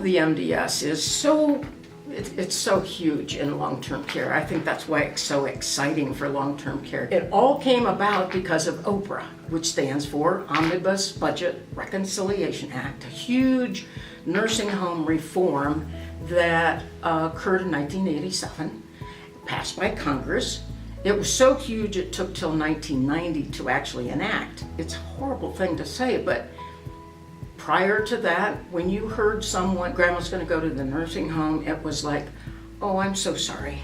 the MDS is it's so huge in long-term care. I think that's why it's so exciting for long-term care. It all came about because of OBRA, which stands for Omnibus Budget Reconciliation Act, a huge nursing home reform that occurred in 1987, passed by Congress. It was so huge it took till 1990 to actually enact. It's a horrible thing to say, but prior to that, when you heard someone, grandma's going to go to the nursing home, it was like, oh, I'm so sorry.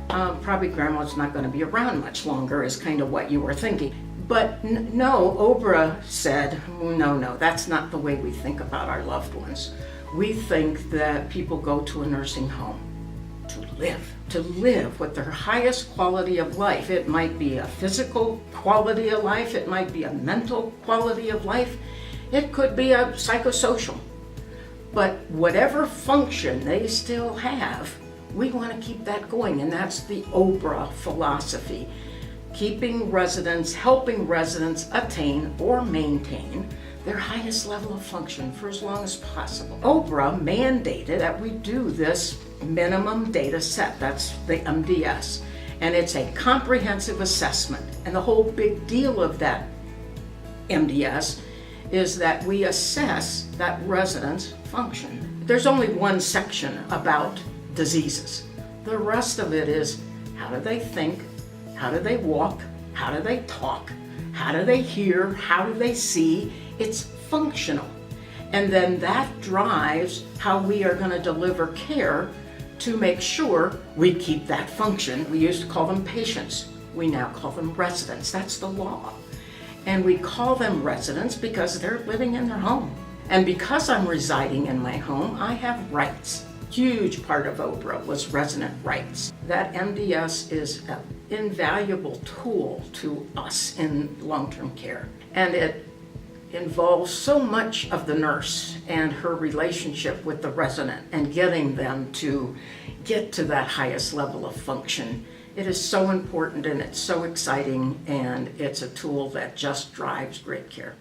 Probably grandma's not going to be around much longer is kind of what you were thinking. But no, Oprah said, no, that's not the way we think about our loved ones. We think that people go to a nursing home to live with their highest quality of life. It might be a physical quality of life, it might be a mental quality of life, it could be a psychosocial. But whatever function they still have, we want to keep that going, and that's the OBRA philosophy. Keeping residents, helping residents attain or maintain their highest level of function for as long as possible. OBRA mandated that we do this minimum data set, that's the MDS, and it's a comprehensive assessment. And the whole big deal of that MDS is that we assess that resident's function. There's only one section about diseases. The rest of it is how do they think, how do they walk, how do they talk, how do they hear, how do they see. It's functional. And then that drives how we are going to deliver care to make sure we keep that function. We used to call them patients. We now call them residents. That's the law. And we call them residents because they're living in their home. And because I'm residing in my home, I have rights. Huge part of OBRA was resident rights. That MDS is an invaluable tool to us in long-term care. And it involves so much of the nurse and her relationship with the resident and getting them to get to that highest level of function. It is so important and it's so exciting, and it's a tool that just drives great care.